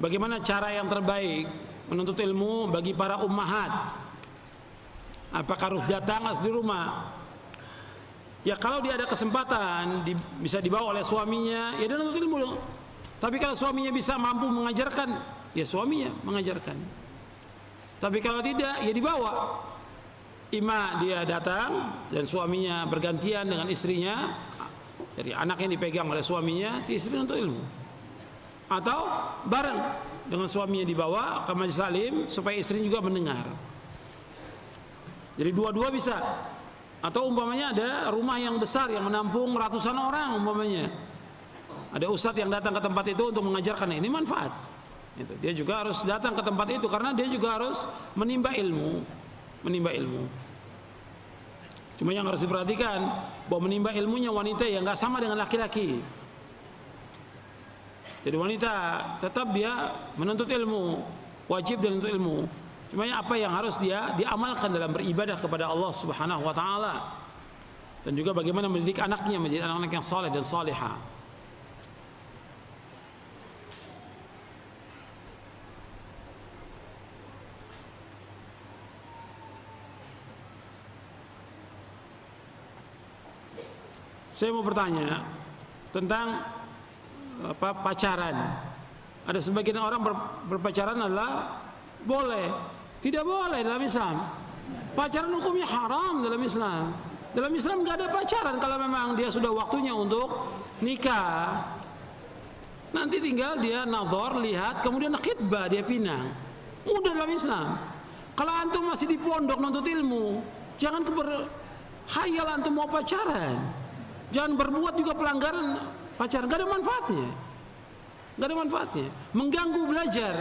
bagaimana cara yang terbaik menuntut ilmu bagi para ummahat? Apakah harus datang atau di rumah? Ya kalau dia ada kesempatan bisa dibawa oleh suaminya, ya dia nuntut ilmu dong. Tapi kalau suaminya bisa mampu mengajarkan, ya suaminya mengajarkan. Tapi kalau tidak, ya dibawa. Ima dia datang dan suaminya bergantian dengan istrinya, jadi anaknya dipegang oleh suaminya, si istri nuntut ilmu. Atau bareng dengan suaminya dibawa ke majelis taklim supaya istrinya juga mendengar. Jadi dua-dua bisa. Atau umpamanya ada rumah yang besar yang menampung ratusan orang umpamanya. Ada ustadz yang datang ke tempat itu untuk mengajarkan, ini manfaat. Itu. Dia juga harus datang ke tempat itu karena dia juga harus menimba ilmu. Cuma yang harus diperhatikan bahwa menimba ilmunya wanita yang nggak sama dengan laki-laki. Jadi wanita tetap dia menuntut ilmu, wajib dia menuntut ilmu. Cuma apa yang harus dia diamalkan dalam beribadah kepada Allah Subhanahu wa taala. Dan juga bagaimana mendidik anaknya menjadi anak-anak yang saleh dan salihah. Saya mau bertanya tentang pacaran. Ada sebagian orang berpacaran adalah boleh, tidak boleh dalam Islam. Pacaran hukumnya haram dalam Islam. Dalam Islam nggak ada pacaran kalau memang dia sudah waktunya untuk nikah. Nanti tinggal dia nazar, lihat, kemudian khitbah, dia pinang. Mudah dalam Islam. Kalau antum masih di pondok nuntut ilmu, jangan berhayal antum mau pacaran. Jangan berbuat juga pelanggaran pacaran, gak ada manfaatnya. Gak ada manfaatnya, mengganggu belajar.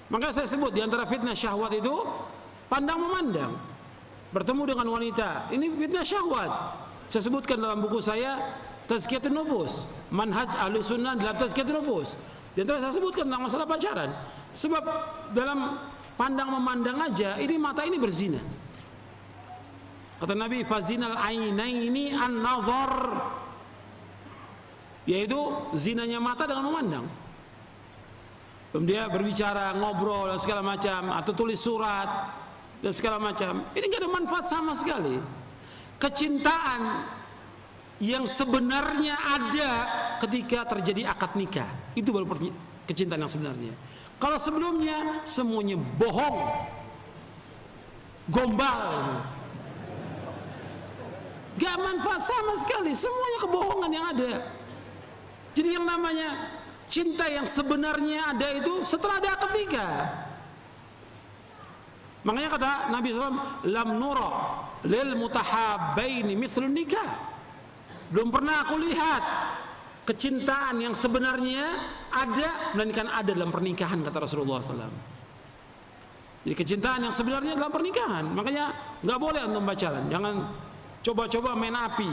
Maka saya sebut di antara fitnah syahwat itu pandang memandang. Bertemu dengan wanita, ini fitnah syahwat. Saya sebutkan dalam buku saya Tazkiyatun Nufus, Manhaj Ahlussunnah dalam Tazkiyatun Nufus. Di antara saya sebutkan tentang masalah pacaran. Sebab dalam pandang memandang aja ini mata ini berzina. Kata Nabi, fazinal ainaini an-nazar, yaitu zinanya mata dengan memandang. Kemudian dia berbicara, ngobrol dan segala macam, atau tulis surat dan segala macam. Ini nggak ada manfaat sama sekali. Kecintaan yang sebenarnya ada ketika terjadi akad nikah, itu baru kecintaan yang sebenarnya. Kalau sebelumnya semuanya bohong, gombal, gak manfaat sama sekali, semuanya kebohongan yang ada. Jadi yang namanya cinta yang sebenarnya ada itu setelah ada akad nikah. Makanya kata Nabi SAW, lam nura lil mutahabbaini mithlun nikah. Belum pernah aku lihat kecintaan yang sebenarnya ada melainkan ada dalam pernikahan, kata Rasulullah SAW. Jadi kecintaan yang sebenarnya dalam pernikahan. Makanya nggak boleh antum pacaran, jangan coba-coba main api.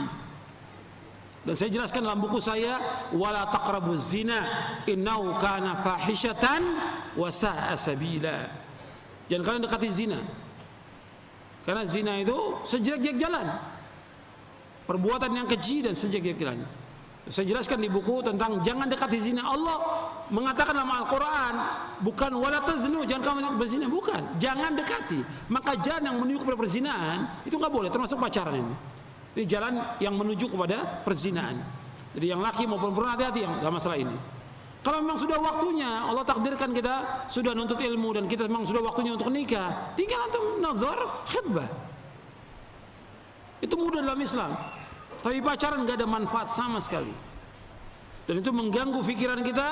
Dan saya jelaskan dalam buku saya, wala taqrabuz zina innahu kana fahishatan wa sa'a sabila. Jangan kalian dekati zina, karena zina itu sejelek-jelek jalan, perbuatan yang keji dan sejelek-jelek jalan. Saya jelaskan di buku tentang jangan dekati zina. Allah mengatakan dalam Al-Quran bukan wala taznu, jangan kamu berzina, bukan, jangan dekati. Maka jalan yang menuju kepada perzinahan itu nggak boleh, termasuk pacaran ini. Ini jalan yang menuju kepada perzinahan. Jadi yang laki maupun perempuan hati-hati yang dalam masalah ini. Kalau memang sudah waktunya, Allah takdirkan kita sudah nuntut ilmu dan kita memang sudah waktunya untuk nikah, tinggal antum nazar, khitbah. Itu mudah dalam Islam. Tapi pacaran nggak ada manfaat sama sekali. Dan itu mengganggu pikiran kita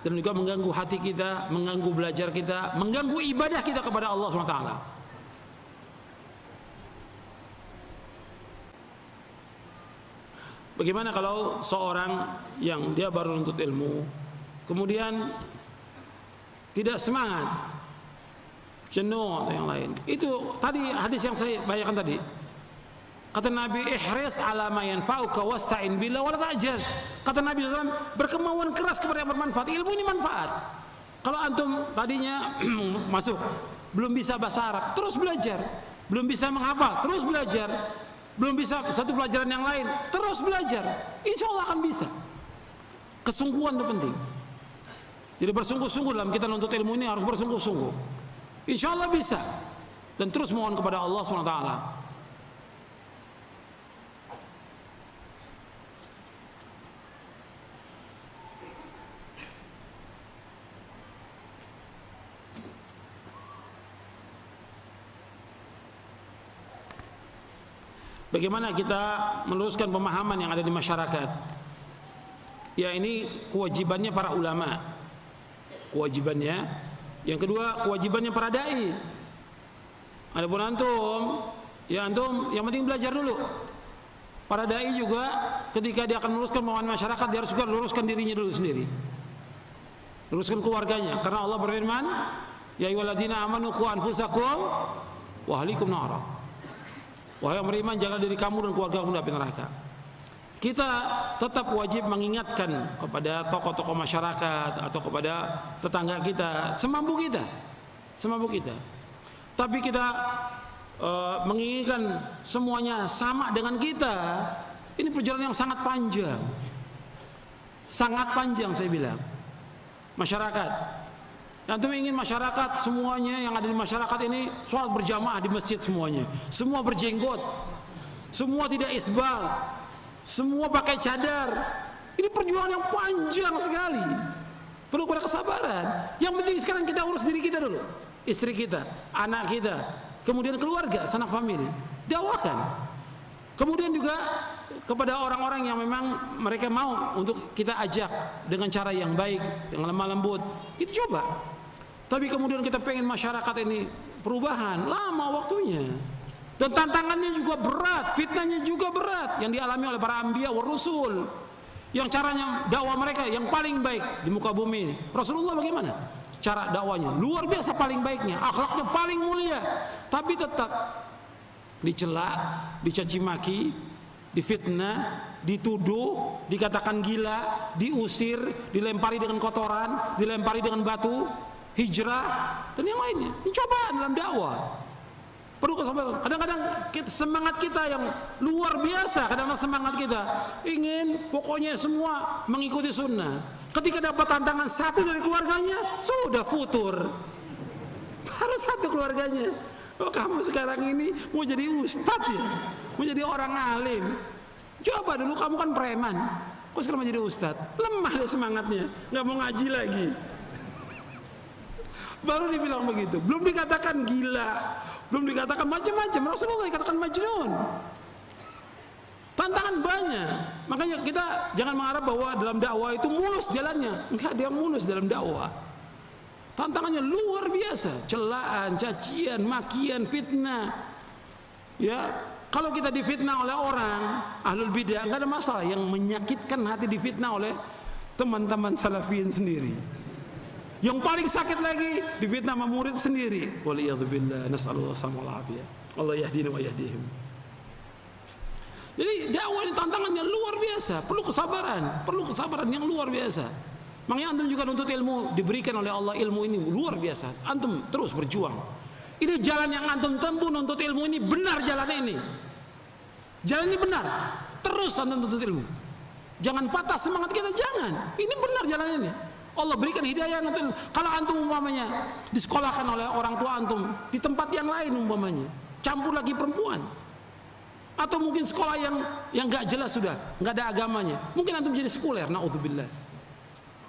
dan juga mengganggu hati kita, mengganggu belajar kita, mengganggu ibadah kita kepada Allah SWT. Bagaimana kalau seorang yang dia baru nuntut ilmu, kemudian tidak semangat, jenuh atau yang lain? Itu tadi hadis yang saya bacakan tadi. Kata Nabi, ihris ala ma yanfa'uka wasta'in billah wa la ta'jaz. Kata Nabi SAW, berkemauan keras kepada yang bermanfaat. Ilmu ini manfaat. Kalau antum tadinya masuk belum bisa bahasa Arab, terus belajar. Belum bisa menghafal, terus belajar. Belum bisa satu pelajaran yang lain, terus belajar. Insya Allah akan bisa. Kesungguhan itu penting. Jadi bersungguh-sungguh dalam kita menuntut ilmu ini, harus bersungguh-sungguh. Insya Allah bisa. Dan terus mohon kepada Allah SWT. Bagaimana kita meluruskan pemahaman yang ada di masyarakat? Ya, ini kewajibannya para ulama. Kewajibannya. Yang kedua, kewajibannya para dai. Adapun antum, ya antum yang penting belajar dulu. Para dai juga ketika dia akan meluruskan pemahaman masyarakat, dia harus juga luruskan dirinya dulu sendiri. Luruskan keluarganya. Karena Allah berfirman, ya ayyuhalladzina amanu qu anfusakum wa ahlikum nara. Wahai yang beriman, jaga diri kamu dan keluarga kamu dari neraka. Kita tetap wajib mengingatkan kepada tokoh-tokoh masyarakat atau kepada tetangga kita semampu kita. Tapi kita menginginkan semuanya sama dengan kita. Ini perjalanan yang sangat panjang, saya bilang. Masyarakat. Antum ingin masyarakat semuanya yang ada di masyarakat ini sholat berjamaah di masjid semuanya, semua berjenggot, semua tidak isbal, semua pakai cadar. Ini perjuangan yang panjang sekali, perlu pada kesabaran. Yang penting sekarang kita urus diri kita dulu, istri kita, anak kita, kemudian keluarga, sanak famili, dakwakan. Kemudian juga kepada orang-orang yang memang mereka mau untuk kita ajak dengan cara yang baik, yang lemah lembut, itu coba. Tapi kemudian kita pengen masyarakat ini perubahan, lama waktunya. Dan tantangannya juga berat, fitnahnya juga berat yang dialami oleh para anbiya wa rusul. Yang caranya dakwah mereka yang paling baik di muka bumi ini. Rasulullah bagaimana? Cara dakwanya luar biasa paling baiknya, akhlaknya paling mulia. Tapi tetap dicela, dicaci maki, difitnah, dituduh, dikatakan gila, diusir, dilempari dengan kotoran, dilempari dengan batu, hijrah dan yang lainnya. Ini cobaan dalam dakwah. Perlu kesabaran. Kadang-kadang semangat kita yang luar biasa, kadang-kadang semangat kita ingin pokoknya semua mengikuti sunnah. Ketika dapat tantangan satu dari keluarganya, sudah futur. Baru satu keluarganya. Oh, kamu sekarang ini mau jadi ustadz ya, mau jadi orang alim. Coba dulu kamu kan preman, kok sekarang mau jadi ustadz? Lemah deh semangatnya, nggak mau ngaji lagi. Baru dibilang begitu, belum dikatakan gila, belum dikatakan macam-macam. Rasulullah dikatakan majnun. Tantangan banyak. Makanya kita jangan mengharap bahwa dalam dakwah itu mulus jalannya. Enggak ada yang mulus dalam dakwah. Tantangannya luar biasa, celaan, cacian, makian, fitnah. Ya, kalau kita difitnah oleh orang ahlul bidah, enggak ada masalah. Yang menyakitkan hati difitnah oleh teman-teman salafiyin sendiri. Yang paling sakit lagi difitnah sama murid sendiri. Waliyadzubillah, nas'alullah wal afiyah. Allah yahdina wa yahdihim. Jadi dakwah ini tantangannya luar biasa, perlu kesabaran yang luar biasa. Makanya antum juga nuntut ilmu, diberikan oleh Allah ilmu ini luar biasa. Antum terus berjuang. Ini jalan yang antum tempuh nuntut ilmu ini benar, jalan ini. Jalan ini benar. Terus antum nuntut ilmu. Jangan patah semangat kita, jangan. Ini benar jalan ini. Allah berikan hidayah nanti. Kalau antum umpamanya disekolahkan oleh orang tua antum di tempat yang lain umpamanya, campur lagi perempuan, atau mungkin sekolah yang nggak jelas sudah, nggak ada agamanya, mungkin antum jadi sekuler, naudzubillah,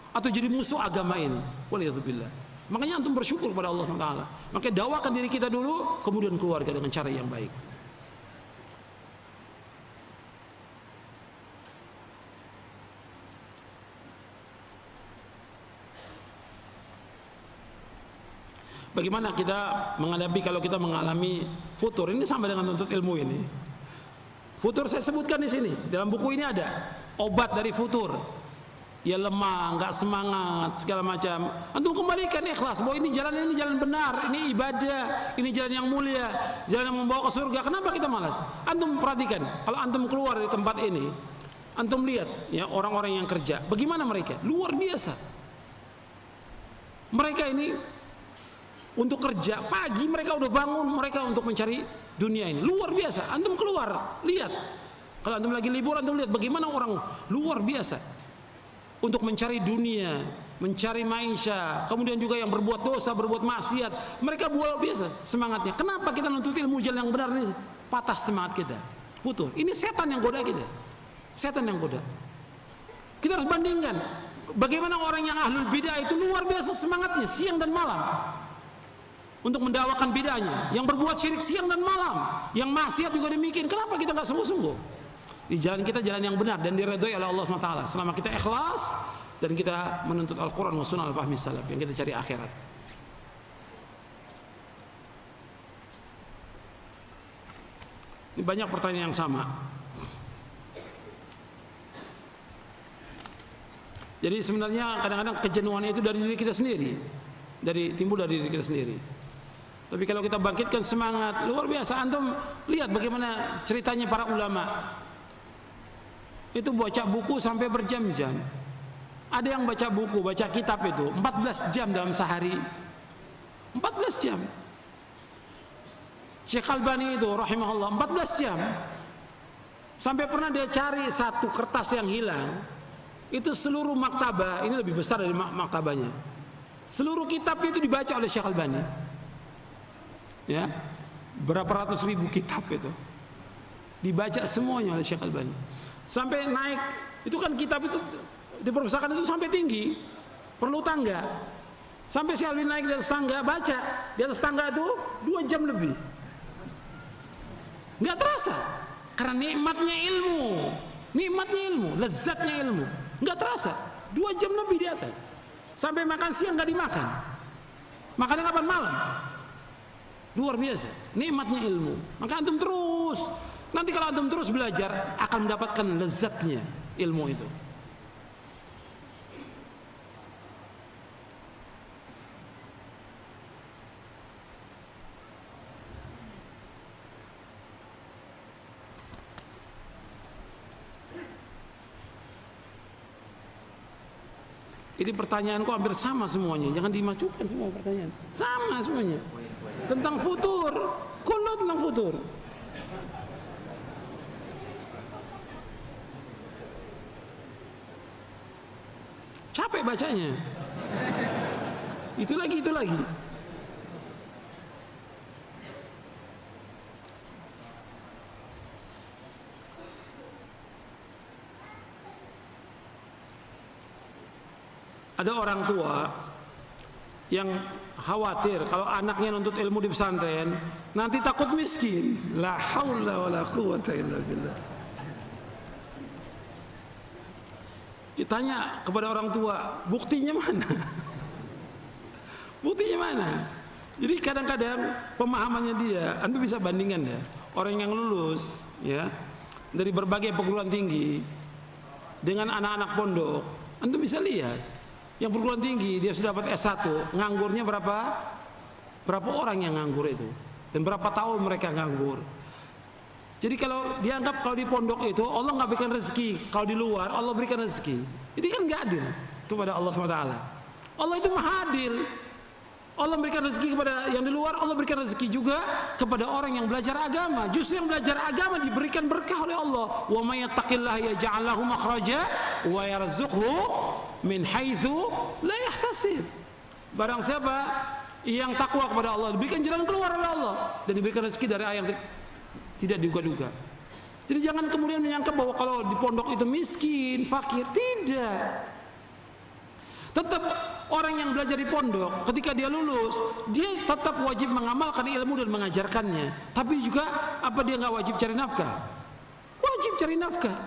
atau jadi musuh agama ini, waliyadzubillah. Makanya antum bersyukur pada Allah SWT. Makanya dakwakan diri kita dulu, kemudian keluarga dengan cara yang baik. Bagaimana kita menghadapi kalau kita mengalami futur? Ini sama dengan nuntut ilmu ini. Futur saya sebutkan di sini. Dalam buku ini ada obat dari futur. Ya lemah, nggak semangat, segala macam. Antum kembalikan ikhlas bahwa ini jalan benar, ini ibadah, ini jalan yang mulia, jalan yang membawa ke surga. Kenapa kita malas? Antum perhatikan, kalau antum keluar dari tempat ini, antum lihat ya orang-orang yang kerja. Bagaimana mereka? Luar biasa. Mereka ini untuk kerja pagi, mereka udah bangun, mereka untuk mencari dunia ini luar biasa. Antum keluar lihat, kalau antum lagi libur antum lihat bagaimana orang luar biasa untuk mencari dunia, mencari maisha, kemudian juga yang berbuat dosa, berbuat maksiat, mereka luar biasa semangatnya. Kenapa kita nuntut ilmu jalan yang benar ini? Patah semangat kita, putus. Ini setan yang goda kita, setan yang goda. Kita harus bandingkan bagaimana orang yang ahlul bidah itu luar biasa semangatnya siang dan malam untuk mendakwakan bid'ahnya, yang berbuat syirik siang dan malam, yang maksiat juga demikian. Kenapa kita nggak sungguh-sungguh? Di jalan kita jalan yang benar dan diridhoi oleh Allah SWT. Selama kita ikhlas dan kita menuntut Al-Quran wa sunnah al-fahmi salaf, yang kita cari akhirat. Ini banyak pertanyaan yang sama. Jadi sebenarnya kadang-kadang kejenuhan itu dari diri kita sendiri, timbul dari diri kita sendiri. Tapi kalau kita bangkitkan semangat, luar biasa. Antum lihat bagaimana ceritanya para ulama. Itu baca buku sampai berjam-jam. Ada yang baca buku, baca kitab itu 14 jam dalam sehari. 14 jam. Syekh Albani itu rahimahullah 14 jam. Sampai pernah dia cari satu kertas yang hilang. Itu seluruh maktabah, ini lebih besar dari maktabahnya. Seluruh kitab itu dibaca oleh Syekh Albani. Ya, berapa ratus ribu kitab itu dibaca semuanya oleh Syekh Albani. Sampai naik, itu kan kitab itu di perpustakaan itu sampai tinggi, perlu tangga. Sampai Syekh Albani naik di atas tangga, baca di atas tangga itu 2 jam lebih. Nggak terasa, karena nikmatnya ilmu, lezatnya ilmu. Nggak terasa, 2 jam lebih di atas. Sampai makan siang nggak dimakan, makannya kapan? Malam. Luar biasa, nikmatnya ilmu. Maka antum terus, nanti kalau antum terus belajar akan mendapatkan lezatnya ilmu itu. Ini pertanyaanku hampir sama semuanya. Jangan dimajukan semua pertanyaan. Sama semuanya. Tentang futur. Kullu tentang futur. Capek bacanya. Itu lagi. Ada orang tua yang khawatir kalau anaknya nuntut ilmu di pesantren nanti takut miskin. La haula wala quwata illa billah. Ditanya kepada orang tua, buktinya mana? Buktinya mana? Jadi kadang-kadang pemahamannya dia, antum bisa bandingkan ya, orang yang lulus ya dari berbagai perguruan tinggi dengan anak-anak pondok, antum bisa lihat. Yang perguruan tinggi dia sudah dapat S1, nganggurnya berapa orang yang nganggur itu, dan berapa tahun mereka nganggur. Jadi kalau dianggap kalau di pondok itu Allah nggak berikan rezeki, kalau di luar Allah berikan rezeki. Ini kan nggak adil kepada Allah SWT. Allah itu maha adil. Allah berikan rezeki kepada yang di luar, Allah berikan rezeki juga kepada orang yang belajar agama. Justru yang belajar agama diberikan berkah oleh Allah. Wa may yattaqillaha yaj'al lahu makhraja wa yarzuqhu min haitsu la yahtasib. Barang siapa yang takwa kepada Allah diberikan jalan keluar oleh Allah dan diberikan rezeki dari yang tidak diduga-duga. Jadi jangan kemudian menyangka bahwa kalau di pondok itu miskin, fakir. Tidak. Tetap orang yang belajar di pondok ketika dia lulus, dia tetap wajib mengamalkan ilmu dan mengajarkannya. Tapi juga apa dia nggak wajib cari nafkah? Wajib cari nafkah.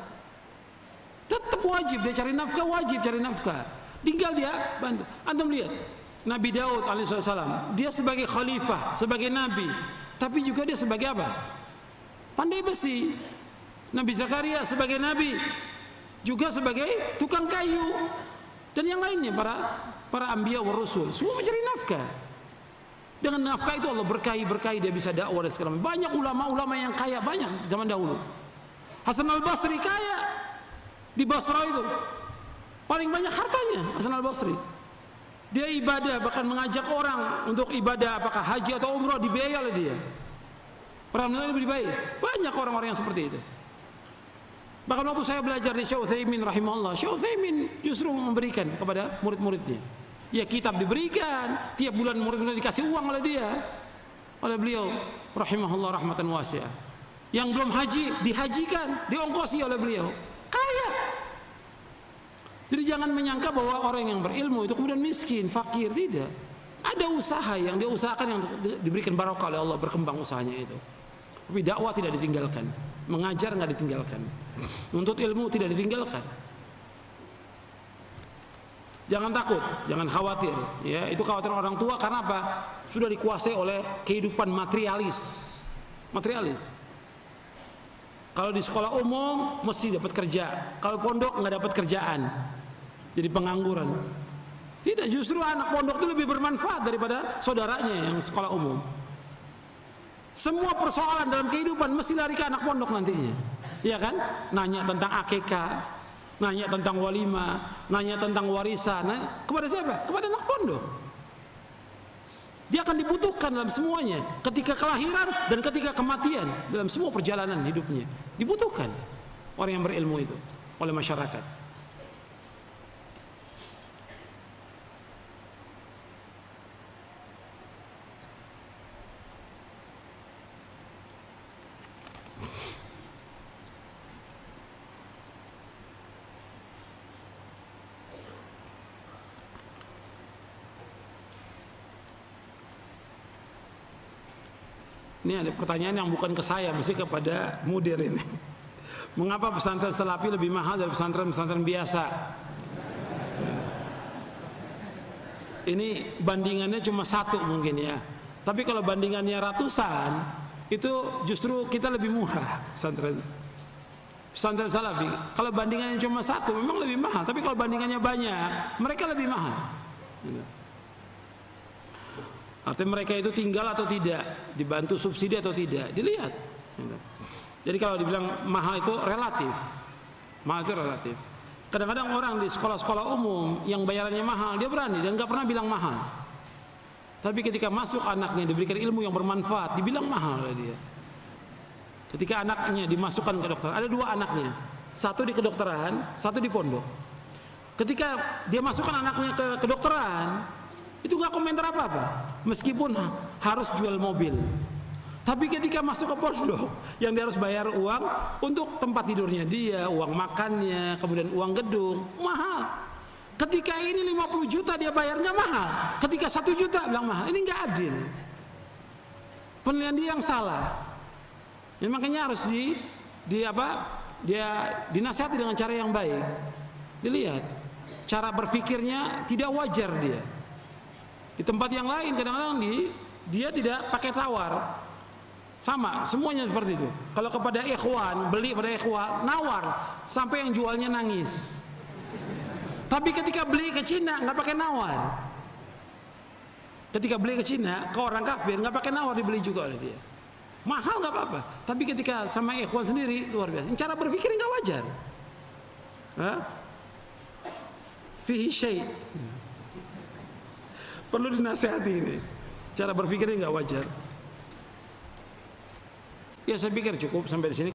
Tetap wajib dia cari nafkah, wajib cari nafkah. Tinggal dia bantu. Antum lihat Nabi Daud alaihissalam, dia sebagai khalifah, sebagai nabi, tapi juga dia sebagai apa? Pandai besi. Nabi Zakaria sebagai nabi, juga sebagai tukang kayu. Dan yang lainnya para anbiya wa rasul semua mencari nafkah. Dengan nafkah itu Allah berkahi dia bisa dakwah dan segala macam. Banyak ulama-ulama yang kaya, banyak zaman dahulu. Hasan al-Basri kaya di Basra itu, paling banyak hartanya Hasan al-Basri. Dia ibadah, bahkan mengajak orang untuk ibadah apakah haji atau umrah dibiayai oleh dia. Alhamdulillah dibiayai. Banyak orang-orang yang seperti itu. Bahkan waktu saya belajar di Syekh Utsaimin rahimahullah, Syekh Utsaimin justru memberikan kepada murid-muridnya. Ya kitab diberikan, tiap bulan murid-murid dikasih uang oleh dia, oleh beliau rahimahullah rahmatan wasi'ah. Yang belum haji dihajikan, diongkosi oleh beliau. Kaya. Jadi jangan menyangka bahwa orang yang berilmu itu kemudian miskin, fakir, tidak. Ada usaha yang dia usahakan yang diberikan barokah oleh Allah, berkembang usahanya itu. Tapi dakwah tidak ditinggalkan, mengajar nggak ditinggalkan, nuntut ilmu tidak ditinggalkan. Jangan takut, jangan khawatir. Ya, itu khawatir orang tua karena apa? Sudah dikuasai oleh kehidupan materialis. Kalau di sekolah umum mesti dapat kerja, kalau pondok nggak dapat kerjaan, jadi pengangguran. Tidak, justru anak pondok itu lebih bermanfaat daripada saudaranya yang sekolah umum. Semua persoalan dalam kehidupan mesti lari ke anak pondok nantinya, ya kan? Nanya tentang akikah, nanya tentang walimah, nanya tentang warisan. Kepada siapa? Kepada anak pondok. Dia akan dibutuhkan dalam semuanya, ketika kelahiran dan ketika kematian, dalam semua perjalanan hidupnya dibutuhkan orang yang berilmu itu oleh masyarakat. Ini ada pertanyaan yang bukan ke saya, mesti kepada mudir ini. Mengapa pesantren Salafi lebih mahal dari pesantren-pesantren biasa? Ini bandingannya cuma satu mungkin ya. Tapi kalau bandingannya ratusan, itu justru kita lebih murah pesantren Salafi. Kalau bandingannya cuma satu, memang lebih mahal. Tapi kalau bandingannya banyak, mereka lebih mahal. Artinya mereka itu tinggal atau tidak, dibantu subsidi atau tidak, dilihat. Jadi kalau dibilang mahal itu relatif. Mahal itu relatif. Kadang-kadang orang di sekolah-sekolah umum yang bayarannya mahal, dia berani dan gak pernah bilang mahal. Tapi ketika masuk anaknya diberikan ilmu yang bermanfaat, dibilang mahal oleh dia. Ketika anaknya dimasukkan ke dokter, ada dua anaknya, satu di kedokteran, satu di pondok. Ketika dia masukkan anaknya ke kedokteran, itu gak komentar apa-apa, meskipun harus jual mobil. Tapi ketika masuk ke pondok, yang dia harus bayar uang untuk tempat tidurnya dia, uang makannya, kemudian uang gedung, mahal. Ketika ini 50 juta dia bayarnya mahal, ketika 1 juta bilang mahal. Ini gak adil, penilaian dia yang salah. Ya, makanya harus dia dinasihati dengan cara yang baik. Dilihat cara berpikirnya tidak wajar dia. Di tempat yang lain kadang-kadang dia tidak pakai tawar, sama semuanya seperti itu. Kalau kepada ikhwan, beli pada ikhwan, nawar sampai yang jualnya nangis. Tapi ketika beli ke Cina nggak pakai nawar. Ketika beli ke Cina ke orang kafir nggak pakai nawar, dibeli juga oleh dia. Mahal nggak apa-apa. Tapi ketika sama ikhwan sendiri luar biasa. Cara berpikir nggak wajar. Fihi syai'. Perlu dinasihati ini. Cara berpikirnya nggak wajar. Ya saya pikir cukup sampai di sini.